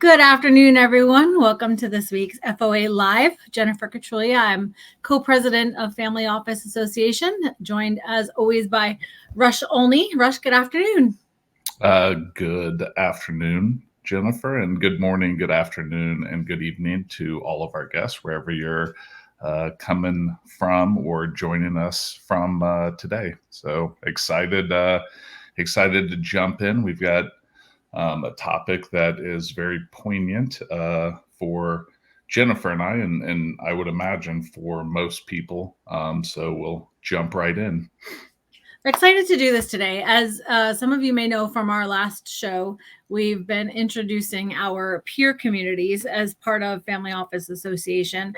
Good afternoon, everyone. Welcome to this week's FOA Live. Jennifer Katrulya. I'm co-president of Family Office Association, joined as always by Rush Olney. Rush, good afternoon. Good afternoon, Jennifer, and good morning, good afternoon, and good evening to all of our guests, wherever you're coming from or joining us from today. So excited to jump in. We've got a topic that is very poignant for Jennifer and and I would imagine for most people. So we'll jump right in. Excited to do this today. As some of you may know from our last show, we've been introducing our peer communities as part of Family Office Association,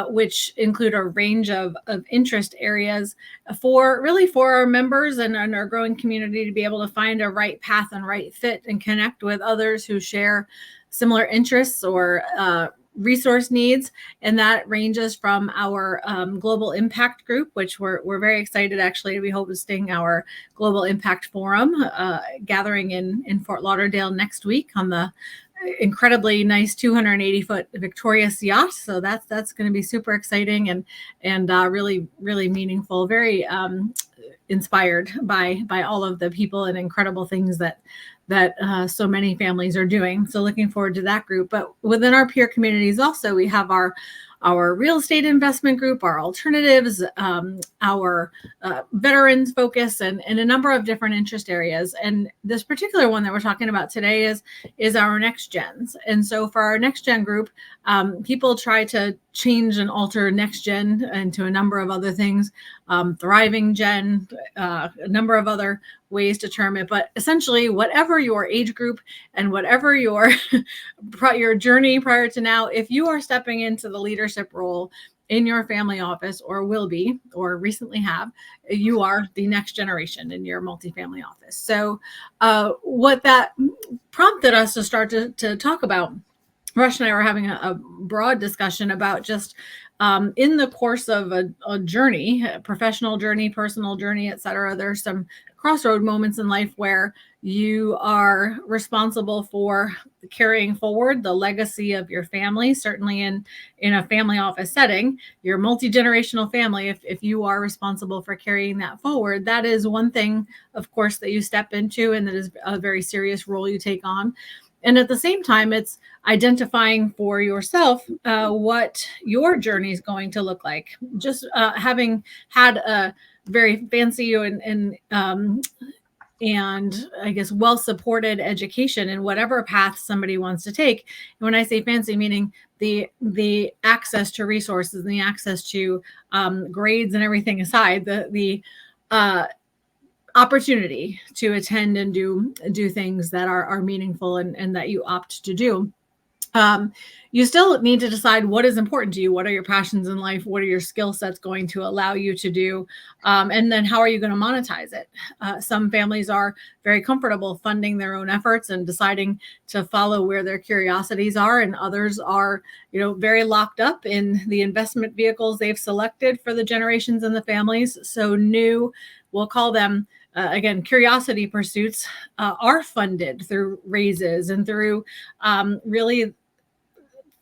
which include a range of interest areas for our members and our growing community to be able to find a right path and right fit and connect with others who share similar interests or resource needs, and that ranges from our global impact group, which we're very excited actually to be hosting our global impact forum gathering in Fort Lauderdale next week on the incredibly nice 280-foot Victorious yacht. So that's going to be super exciting and really meaningful. Very inspired by all of the people and incredible things that so many families are doing. So looking forward to that group. But within our peer communities also, we have our real estate investment group, our alternatives, our veterans focus, and a number of different interest areas. And this particular one that we're talking about today is our next gens. And so for our next gen group, people try to change and alter next gen into a number of other things, thriving gen, a number of other ways to term it. But essentially, whatever your age group and whatever your journey prior to now, if you are stepping into the leadership role in your family office, or will be, or recently have, you are the next generation in your multifamily office. So what that prompted us to start to talk about, Rush and I were having a broad discussion about just in the course of a journey, a professional journey, personal journey, et cetera, there's some crossroad moments in life where you are responsible for carrying forward the legacy of your family. Certainly in a family office setting, your multi-generational family, if you are responsible for carrying that forward, that is one thing, of course, that you step into, and that is a very serious role you take on. And at the same time, it's identifying for yourself what your journey is going to look like. Just having had a very fancy and I guess well-supported education in whatever path somebody wants to take. And when I say fancy, meaning the access to resources and the access to grades and everything aside, the opportunity to attend and do things that are meaningful and that you opt to do. You still need to decide what is important to you. What are your passions in life? What are your skill sets going to allow you to do? And then how are you going to monetize it? Some families are very comfortable funding their own efforts and deciding to follow where their curiosities are. And others are, very locked up in the investment vehicles they've selected for the generations and the families. So new, we'll call them, again, curiosity pursuits are funded through raises and through really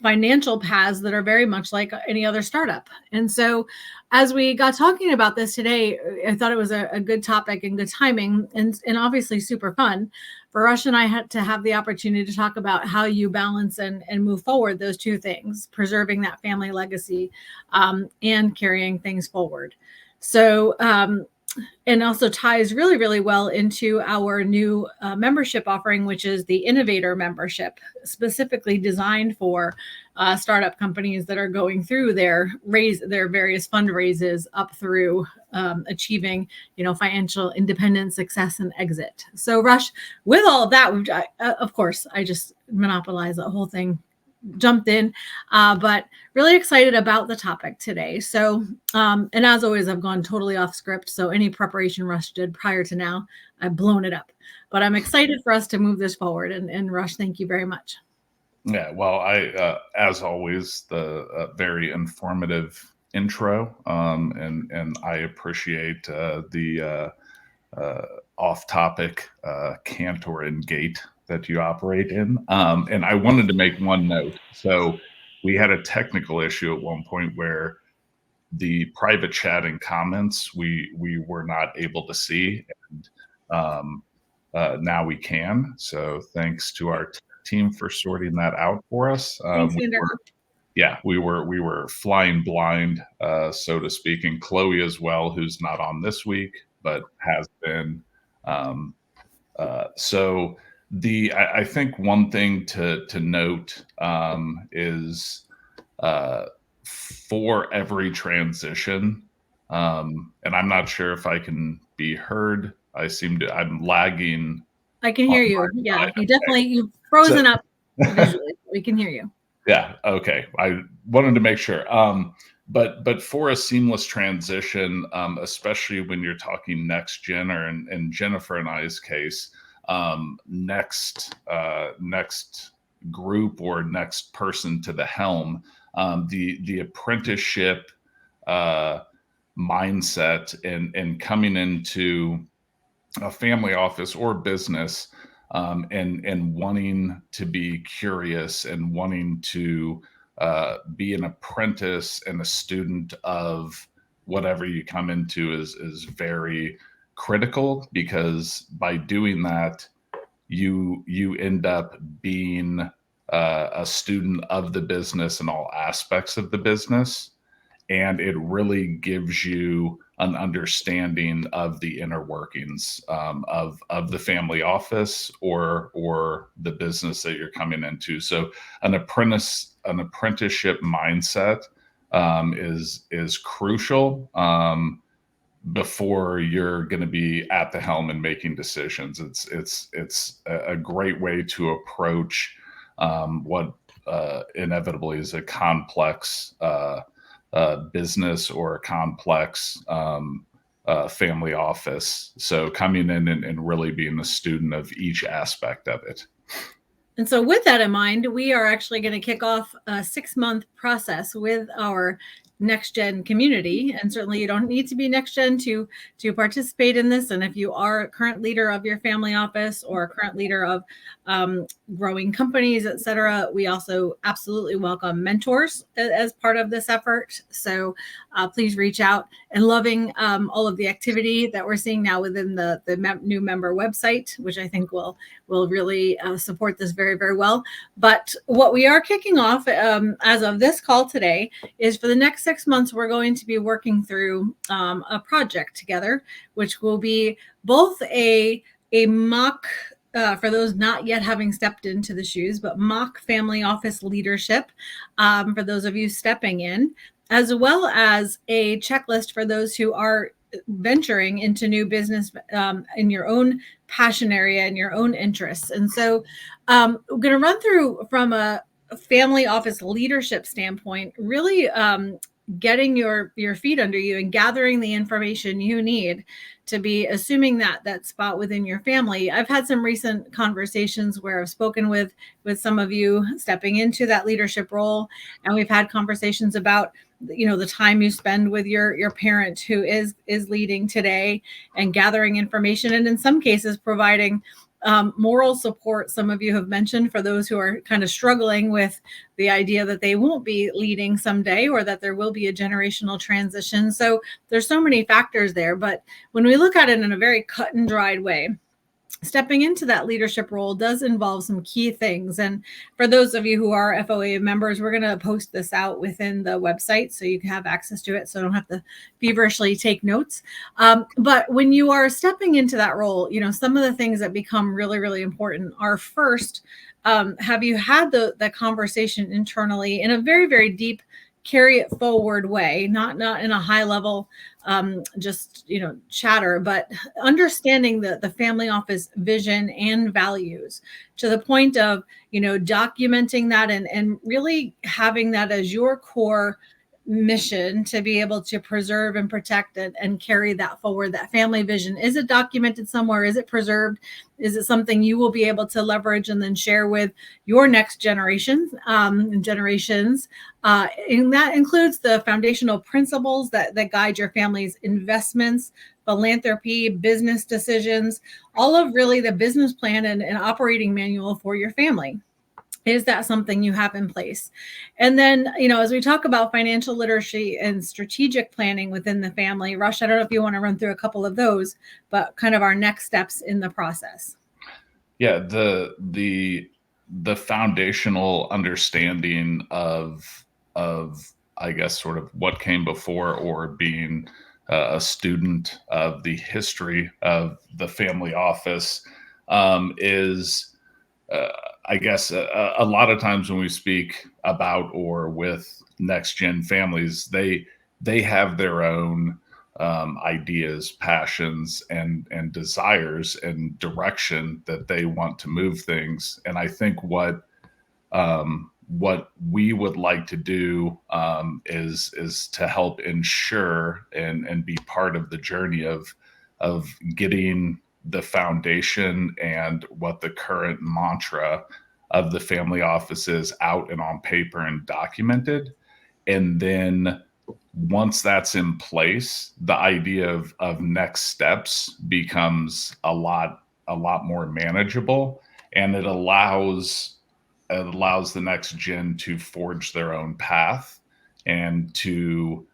financial paths that are very much like any other startup. And so as we got talking about this today, I thought it was a good topic and good timing and obviously super fun for Rush and I had to have the opportunity to talk about how you balance and move forward those two things, preserving that family legacy and carrying things forward. So and also ties really well into our new membership offering, which is the Innovator membership, specifically designed for startup companies that are going through their various fundraises up through achieving, financial independence, success, and exit. So, Rush, with all of that, of course, I just monopolized the whole thing. Jumped in, but really excited about the topic today. So, and as always, I've gone totally off script. So any preparation Rush did prior to now, I've blown it up. But I'm excited for us to move this forward. And Rush, thank you very much. Yeah, well, as always, the very informative intro, and I appreciate the off-topic canter and gait that you operate in. And I wanted to make one note. So we had a technical issue at one point where the private chat and comments we were not able to see, and now we can. So thanks to our team for sorting that out for us. Thanks, Sander. We were flying blind, so to speak, and Chloe as well, who's not on this week but has been. So I think one thing to note is for every transition, and I'm not sure if I can be heard. I'm lagging. I can hear you. Yeah, you've frozen up visually. We can hear you. Yeah. Okay. I wanted to make sure. But for a seamless transition, especially when you're talking next gen, or in Jennifer and I's case, next group or next person to the helm, the apprenticeship mindset and coming into a family office or business, and wanting to be curious and wanting to be an apprentice and a student of whatever you come into is very critical, because by doing that, you end up being a student of the business and all aspects of the business, and it really gives you an understanding of the inner workings of the family office or the business that you're coming into. So an apprenticeship mindset is crucial before you're going to be at the helm and making decisions. It's a great way to approach what inevitably is a complex business or a complex family office. So coming in and really being a student of each aspect of it. And so with that in mind, we are actually going to kick off a 6-month process with our next gen community. And certainly you don't need to be next gen to participate in this. And if you are a current leader of your family office or a current leader of growing companies, et cetera, we also absolutely welcome mentors as part of this effort. So please reach out. And loving all of the activity that we're seeing now within the new member website, which I think will really support this very, very well. But what we are kicking off as of this call today is for the next 6 months, we're going to be working through a project together, which will be both a mock, for those not yet having stepped into the shoes, but mock family office leadership for those of you stepping in, as well as a checklist for those who are venturing into new business in your own passion area and your own interests. And so we're going to run through from a family office leadership standpoint, really getting your feet under you and gathering the information you need to be assuming that spot within your family. I've had some recent conversations where I've spoken with some of you stepping into that leadership role, and we've had conversations about the time you spend with your parent who is leading today and gathering information, and in some cases providing moral support. Some of you have mentioned for those who are kind of struggling with the idea that they won't be leading someday, or that there will be a generational transition. So there's so many factors there. But when we look at it in a very cut and dried way, stepping into that leadership role does involve some key things. And for those of you who are FOA members, we're going to post this out within the website so you can have access to it, so don't have to feverishly take notes. But when you are stepping into that role, some of the things that become really, really important are, first, have you had the conversation internally in a very, very deep, carry it forward way, not in a high level just chatter, but understanding the family office vision and values to the point of documenting that and really having that as your core mission to be able to preserve and protect it and carry that forward. That family vision, is it documented somewhere? Is it preserved? Is it something you will be able to leverage and then share with your next generations and generations? And that includes the foundational principles that guide your family's investments, philanthropy, business decisions, all of really the business plan and operating manual for your family. Is that something you have in place? And then, as we talk about financial literacy and strategic planning within the family, Rush, I don't know if you want to run through a couple of those, but kind of our next steps in the process. Yeah, the foundational understanding of I guess sort of what came before, or being a student of the history of the family office, is uh, I guess a lot of times when we speak about or with next gen families, they have their own ideas, passions, and desires and direction that they want to move things. And I think what we would like to do is to help ensure and be part of the journey of getting the foundation and what the current mantra of the family office is out and on paper and documented. And then once that's in place, the idea of next steps becomes a lot more manageable, and it allows the next gen to forge their own path and to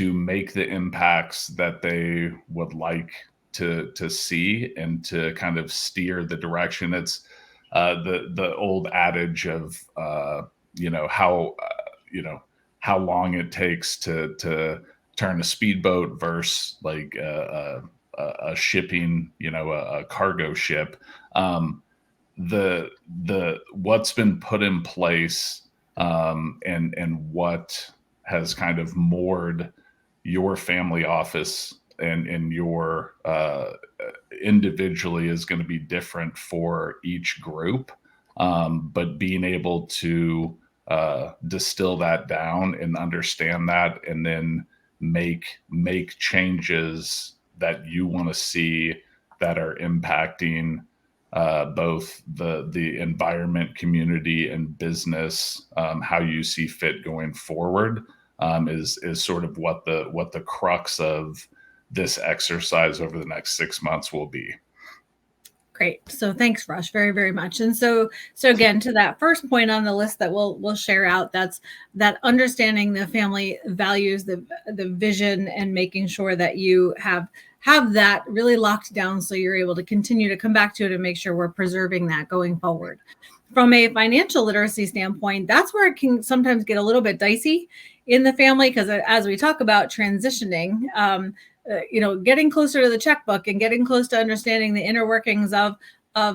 make the impacts that they would like to see, and to kind of steer the direction. It's the old adage of how how long it takes to turn a speedboat versus like a shipping, a cargo ship. The what's been put in place, and what has kind of moored your family office and your individually is going to be different for each group. But being able to distill that down and understand that, and then make changes that you want to see that are impacting both the environment, community, and business, how you see fit going forward, is sort of what the crux of this exercise over the next 6 months will be. Great. So thanks, Rush, very, very much. And so again, to that first point on the list that we'll share out, that's that understanding the family values, the vision, and making sure that you have that really locked down, so you're able to continue to come back to it and make sure we're preserving that going forward. From a financial literacy standpoint, that's where it can sometimes get a little bit dicey in the family, because as we talk about transitioning, getting closer to the checkbook and getting close to understanding the inner workings of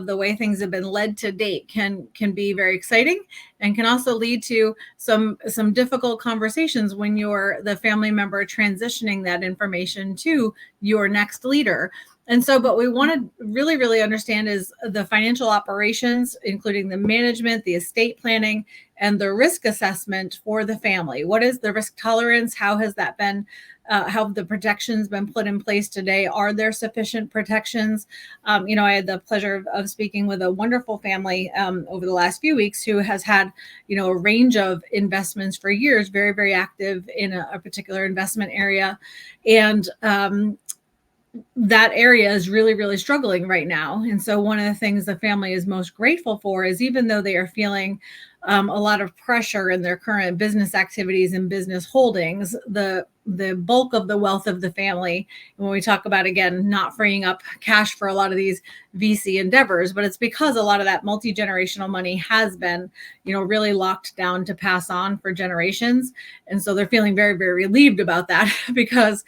the way things have been led to date can be very exciting, and can also lead to some difficult conversations when you're the family member transitioning that information to your next leader. And so, but we want to really, really understand is the financial operations, including the management, the estate planning, and the risk assessment for the family. What is the risk tolerance? How has that been? How have the protections been put in place today? Are there sufficient protections? I had the pleasure of speaking with a wonderful family over the last few weeks who has had, a range of investments for years, very, very active in a particular investment area. And that area is really, really struggling right now. And so one of the things the family is most grateful for is, even though they are feeling a lot of pressure in their current business activities and business holdings, the bulk of the wealth of the family, when we talk about, again, not freeing up cash for a lot of these VC endeavors, but it's because a lot of that multi-generational money has been, really locked down to pass on for generations. And so they're feeling very, very relieved about that because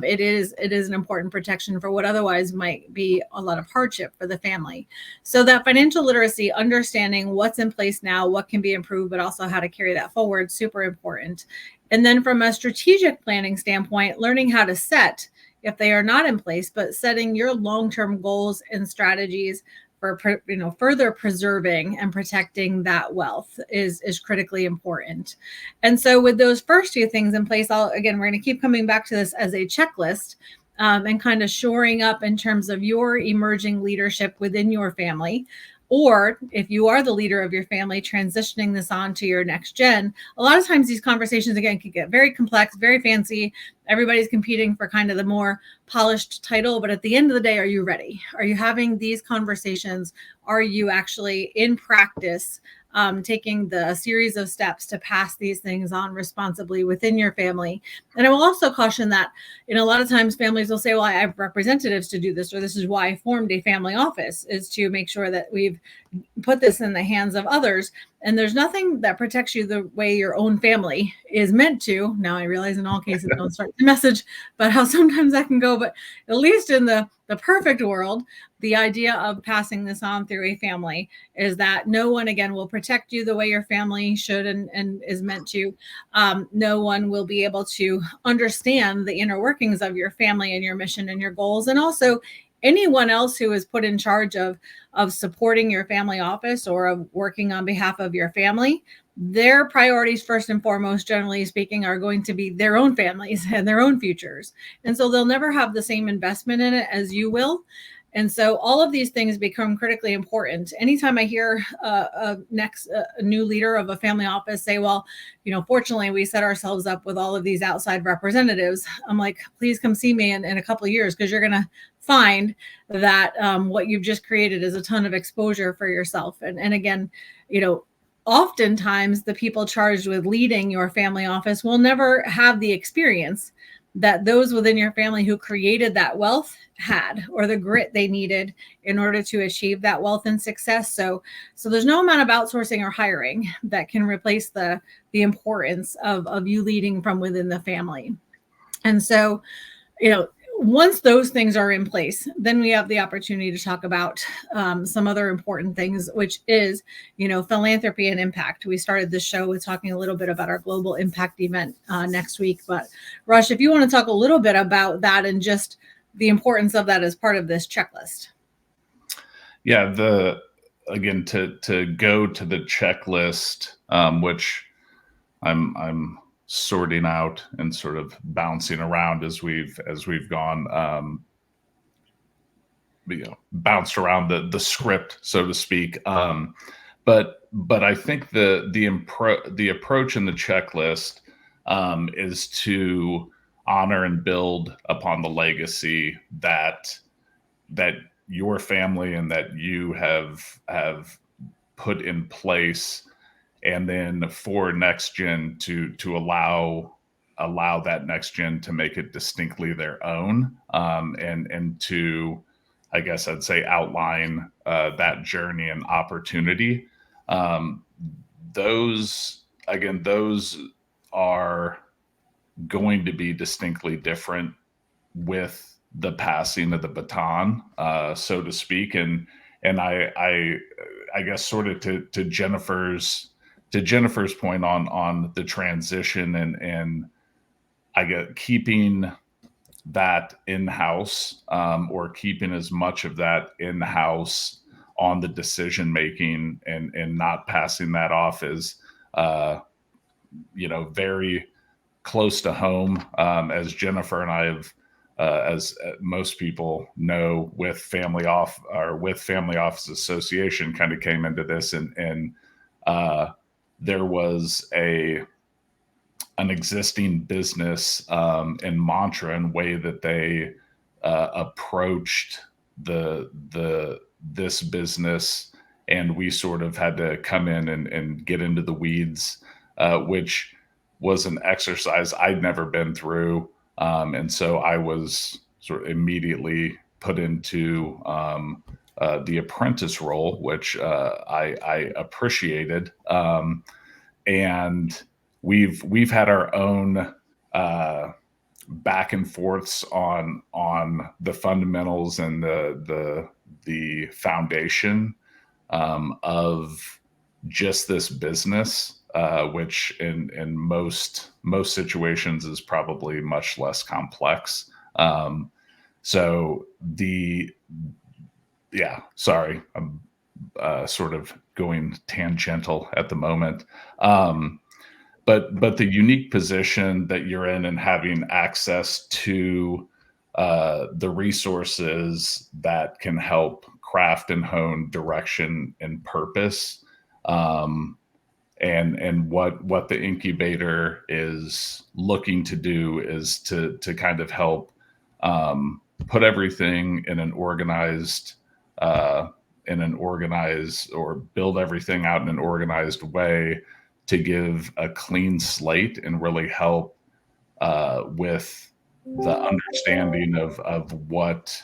it is an important protection for what otherwise might be a lot of hardship for the family. So that financial literacy, understanding what's in place now, what can be improved, but also how to carry that forward, super important. And then from a strategic planning standpoint, learning how to set, if they are not in place, but setting your long-term goals and strategies for, further preserving and protecting that wealth is critically important. And so with those first few things in place, we're going to keep coming back to this as a checklist, and kind of shoring up in terms of your emerging leadership within your family. Or if you are the leader of your family, transitioning this on to your next gen. A lot of times these conversations, again, can get very complex, very fancy. Everybody's competing for kind of the more polished title. But at the end of the day, are you ready? Are you having these conversations? Are you actually in practice taking the series of steps to pass these things on responsibly within your family? And I will also caution that, a lot of times families will say, well, I have representatives to do this, or this is why I formed a family office, is to make sure that we've put this in the hands of others. And there's nothing that protects you the way your own family is meant to. Now, I realize in all cases, don't start the message, but how sometimes that can go. But at least in the perfect world, the idea of passing this on through a family is that no one, again, will protect you the way your family should and is meant to. No one will be able to understand the inner workings of your family and your mission and your goals. And also, anyone else who is put in charge of supporting your family office or of working on behalf of your family, their priorities, first and foremost, generally speaking, are going to be their own families and their own futures. And so they'll never have the same investment in it as you will. And so all of these things become critically important. Anytime I hear a new leader of a family office say, well, fortunately, we set ourselves up with all of these outside representatives, I'm like, please come see me in a couple of years, because you're going to find that what you've just created is a ton of exposure for yourself. And again, oftentimes the people charged with leading your family office will never have the experience that those within your family who created that wealth had, or the grit they needed in order to achieve that wealth and success. So there's no amount of outsourcing or hiring that can replace the importance of you leading from within the family. And so, once those things are in place, then we have the opportunity to talk about some other important things, which is, philanthropy and impact. We started this show with talking a little bit about our global impact event next week. But Rush, if you want to talk a little bit about that and just the importance of that as part of this checklist. Yeah, again, to go to the checklist, which I'm sorting out and sort of bouncing around as we've gone, bounced around the script, so to speak. But I think the approach in the checklist is to honor and build upon the legacy that your family and that you have put in place, and then for next gen to allow that next gen to make it distinctly their own, and to, I guess I'd say, outline that journey and opportunity. Those are going to be distinctly different with the passing of the baton, so to speak. And I guess sort of to Jennifer's point on the transition, and I get keeping that in-house, or keeping as much of that in-house on the decision making, and not passing that off as very close to home, as Jennifer and I have, as most people know, with Family Office Association, kind of came into this, and there was an existing business and mantra and way that they approached this business, and we sort of had to come in and get into the weeds, which was an exercise I'd never been through. And so I was sort of immediately put into the apprentice role, which I appreciated. And we've had our own back and forths on the fundamentals and the foundation of just this business, which in most situations is probably much less complex. Sorry, I'm sort of going tangential at the moment. But the unique position that you're in, and having access to the resources that can help craft and hone direction and purpose. And what the incubator is looking to do is to kind of help put everything in an organized or build everything out in an organized way to give a clean slate and really help with the understanding of what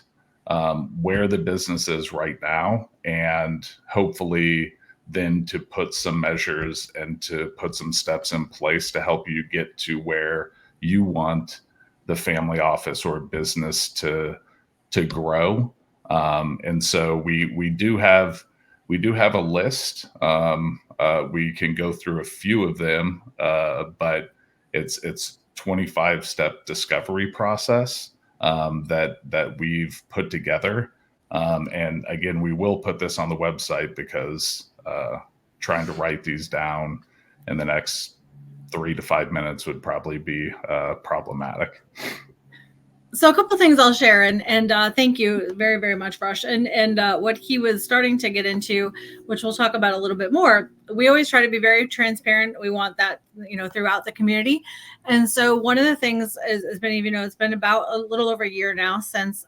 where the business is right now, and hopefully then to put some measures and to put some steps in place to help you get to where you want the family office or business to grow. And so we do have a list. We can go through a few of them, but it's 25-step discovery process that we've put together. And again, we will put this on the website because trying to write these down in the next 3 to 5 minutes would probably be problematic. So a couple things I'll share, and thank you very, very much, Rush. And what he was starting to get into, which we'll talk about a little bit more. We always try to be very transparent. We want that, throughout the community. And so one of the things is, as many of you know, it's been about a little over a year now since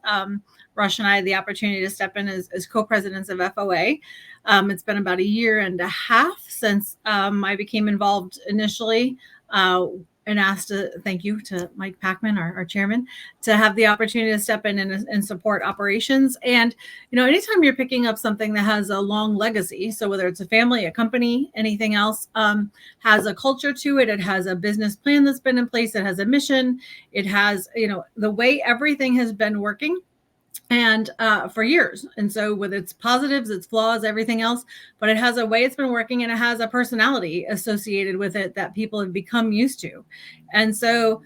Rush and I had the opportunity to step in as co-presidents of FOA. It's been about a year and a half since I became involved initially. And asked to thank you to Mike Packman, our chairman, to have the opportunity to step in and support operations. And, anytime you're picking up something that has a long legacy, so whether it's a family, a company, anything else, has a culture to it, it has a business plan that's been in place, it has a mission, it has, the way everything has been working and for years. And so with its positives, its flaws, everything else, but it has a way it's been working, and it has a personality associated with it that people have become used to. And so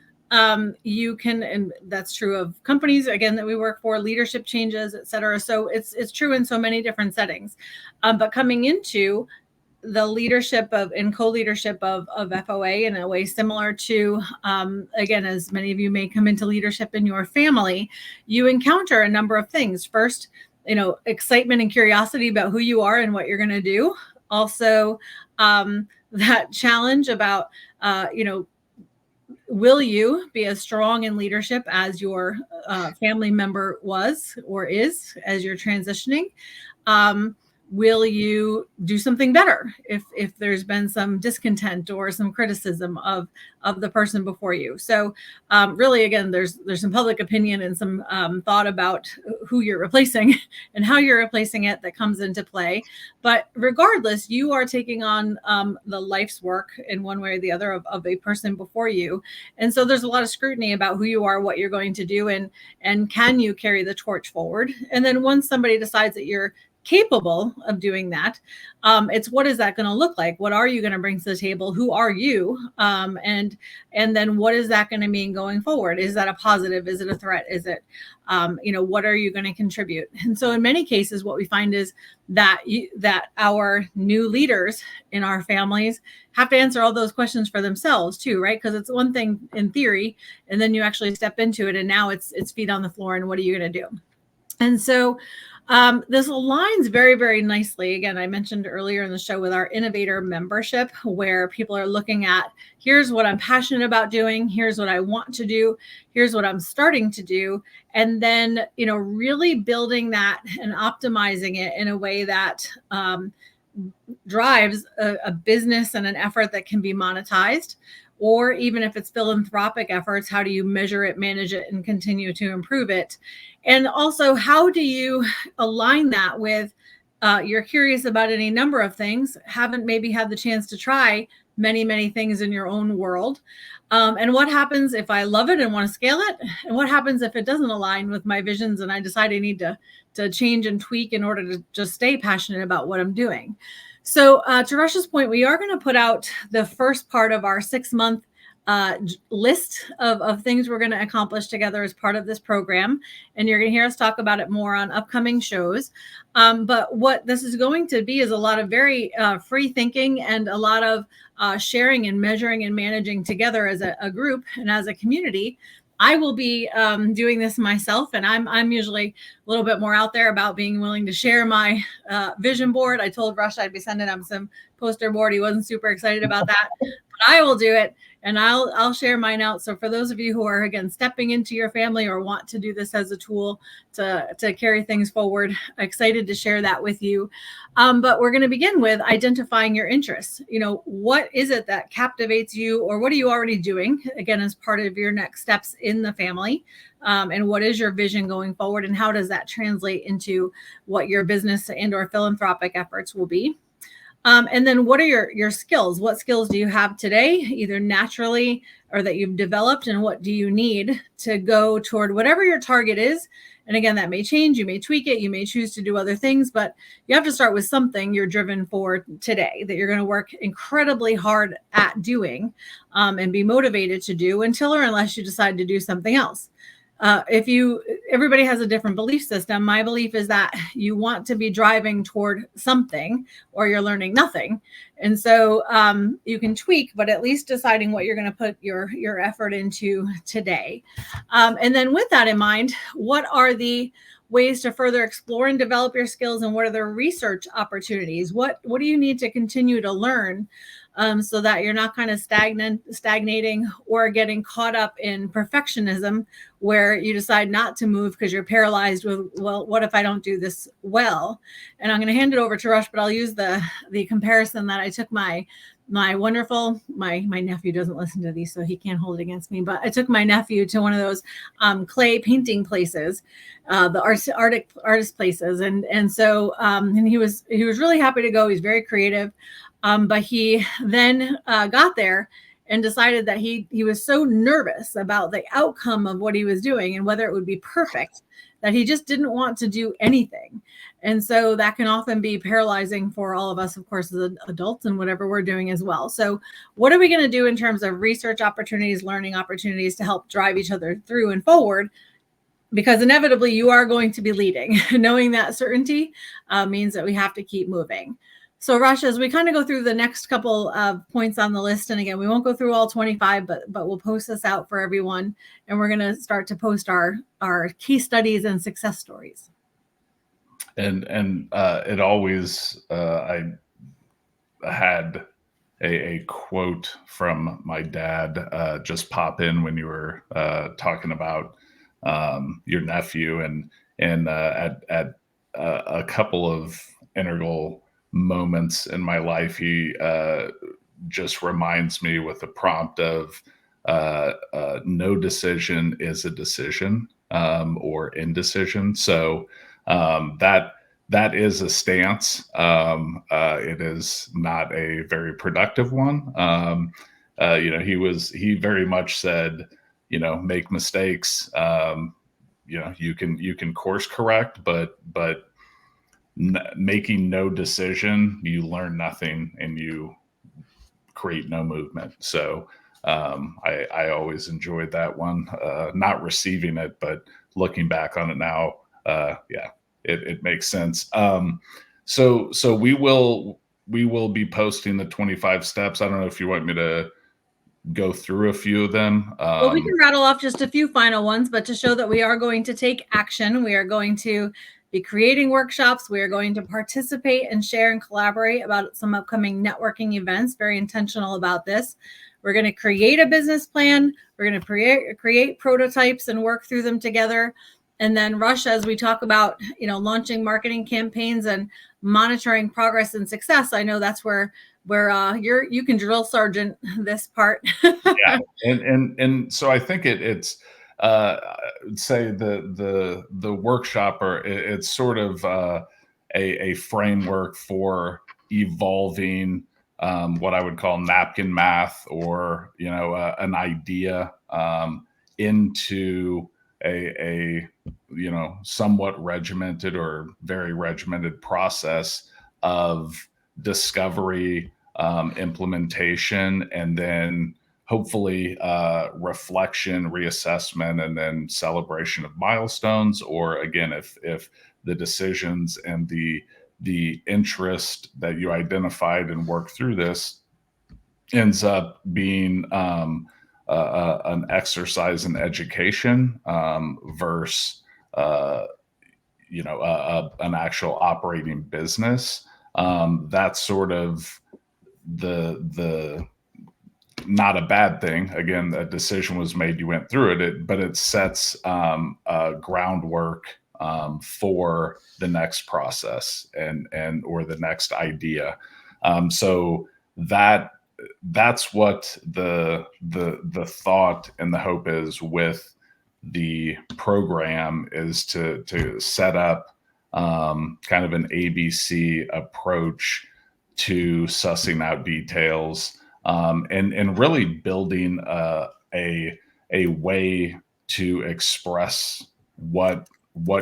you can, and that's true of companies, again, that we work for, leadership changes, et cetera. So it's true in so many different settings. But coming into the leadership of and co-leadership of FOA in a way similar to, again, as many of you may come into leadership in your family, you encounter a number of things. First, excitement and curiosity about who you are and what you're going to do. Also, that challenge about, will you be as strong in leadership as your family member was or is as you're transitioning? Will you do something better if there's been some discontent or some criticism of the person before you? So really, again, there's some public opinion and some thought about who you're replacing and how you're replacing it that comes into play. But regardless, you are taking on the life's work in one way or the other of a person before you. And so there's a lot of scrutiny about who you are, what you're going to do, and can you carry the torch forward? And then once somebody decides that you're capable of doing that, it's what is that going to look like? What are you going to bring to the table? Who are you? And then what is that going to mean going forward? Is that a positive? Is it a threat? Is it, what are you going to contribute? And so in many cases, what we find is that that our new leaders in our families have to answer all those questions for themselves too, right? Because it's one thing in theory, and then you actually step into it, and now it's feet on the floor, and what are you going to do? And so this aligns very, very nicely. Again, I mentioned earlier in the show with our innovator membership, where people are looking at, here's what I'm passionate about doing. Here's what I want to do. Here's what I'm starting to do. And then, really building that and optimizing it in a way that drives a business and an effort that can be monetized. Or even if it's philanthropic efforts, how do you measure it, manage it, and continue to improve it? And also, how do you align that with you're curious about any number of things, haven't maybe had the chance to try many, many things in your own world. And what happens if I love it and want to scale it? And what happens if it doesn't align with my visions and I decide I need to change and tweak in order to just stay passionate about what I'm doing? So to Rush's point, we are going to put out the first part of our 6-month list of things we're going to accomplish together as part of this program. And you're going to hear us talk about it more on upcoming shows. But what this is going to be is a lot of very free thinking and a lot of sharing and measuring and managing together as a group and as a community I will be doing this myself, and I'm usually a little bit more out there about being willing to share my vision board. I told Rush I'd be sending him some poster board. He wasn't super excited about that, but I will do it, and I'll share mine out. So for those of you who are, again, stepping into your family or want to do this as a tool to carry things forward, excited to share that with you. But we're going to begin with identifying your interests. What is it that captivates you, or what are you already doing, again, as part of your next steps in the family? And what is your vision going forward, and how does that translate into what your business and or philanthropic efforts will be? And then what are your skills? What skills do you have today, either naturally or that you've developed, and what do you need to go toward whatever your target is? And again, that may change. You may tweak it. You may choose to do other things, but you have to start with something you're driven for today that you're going to work incredibly hard at doing, and be motivated to do until or unless you decide to do something else. Everybody has a different belief system. My belief is that you want to be driving toward something, or you're learning nothing. And so you can tweak, but at least deciding what you're going to put your effort into today. And then with that in mind, what are the ways to further explore and develop your skills, and what are the research opportunities? What do you need to continue to learn, so that you're not kind of stagnating or getting caught up in perfectionism, where you decide not to move because you're paralyzed with, well, what if I don't do this well? And I'm going to hand it over to Rush, but I'll use the comparison that I took my wonderful, my nephew doesn't listen to these, so he can't hold it against me, but I took my nephew to one of those clay painting places, the artist places. And so and he was really happy to go. He's very creative. But he then got there and decided that he was so nervous about the outcome of what he was doing and whether it would be perfect, that he just didn't want to do anything. And so that can often be paralyzing for all of us, of course, as adults, and whatever we're doing as well. So what are we going to do in terms of research opportunities, learning opportunities to help drive each other through and forward? Because inevitably you are going to be leading. Knowing that certainty means that we have to keep moving. So Rush, as we kind of go through the next couple of points on the list, and again, we won't go through all 25, but we'll post this out for everyone, and we're going to start to post our case studies and success stories. And it always, I had a quote from my dad just pop in when you were talking about your nephew, and at a couple of integral moments in my life, he just reminds me with the prompt of no decision is a decision, or indecision. So that is a stance. It is not a very productive one. He very much said, make mistakes. You can course correct, but making no decision, you learn nothing and you create no movement. So I always enjoyed that one, not receiving it, but looking back on it now, it makes sense. So we will be posting the 25 steps. I don't know if you want me to go through a few of them. Well, we can rattle off just a few final ones, but to show that we are going to take action, we are going to be creating workshops. We are going to participate and share and collaborate about some upcoming networking events. Very intentional about this. We're going to create a business plan. We're going to create prototypes and work through them together. And then Rush, as we talk about, launching marketing campaigns and monitoring progress and success, I know that's where you can drill sergeant this part. Yeah, and so I think it's say the workshop, or it's sort of a framework for evolving what I would call napkin math, or an idea into a somewhat regimented or very regimented process of discovery, implementation, and then hopefully reflection, reassessment, and then celebration of milestones. Or again, if the decisions and the interest that you identified and worked through this ends up being an exercise in education versus an actual operating business. That's sort of the not a bad thing. Again, a decision was made, you went through it, but it sets groundwork for the next process and or the next idea. So that's what the thought and the hope is with the program, is to set up kind of an ABC approach to sussing out details, and really building a way to express what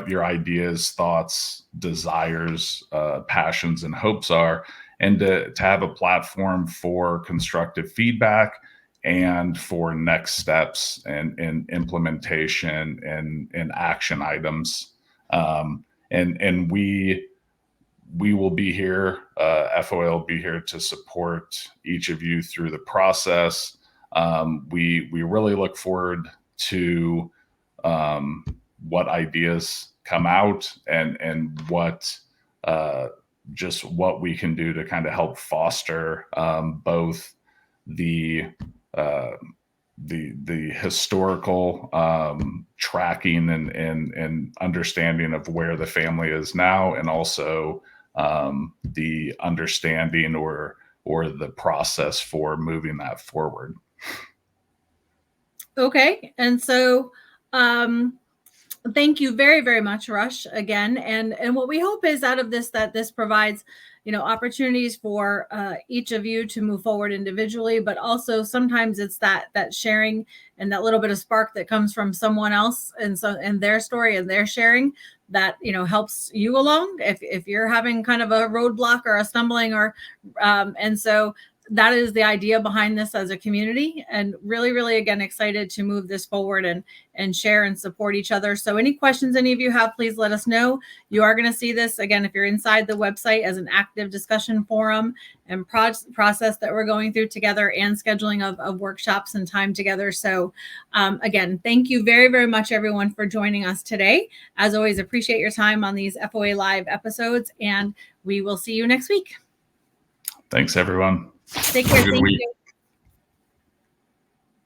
your ideas, thoughts, desires, passions, and hopes are, and to have a platform for constructive feedback and for next steps and implementation and action items. And we will be here. FOA will be here to support each of you through the process. We really look forward to what ideas come out and what just what we can do to kind of help foster both the historical tracking and understanding of where the family is now, and also the understanding or the process for moving that forward. Okay, and so thank you very, very much, Rush, again. And what we hope is out of this, that this provides, opportunities for each of you to move forward individually, but also sometimes it's that sharing and that little bit of spark that comes from someone else and their story and their sharing that helps you along if you're having kind of a roadblock or a stumbling and so that is the idea behind this as a community, and really, really, again, excited to move this forward and share and support each other. So any questions any of you have, please let us know. You are going to see this, again, if you're inside the website, as an active discussion forum and process that we're going through together, and scheduling of workshops and time together. So again, thank you very, very much, everyone, for joining us today. As always, appreciate your time on these FOA Live episodes, and we will see you next week. Thanks, everyone. Take care. Thank you.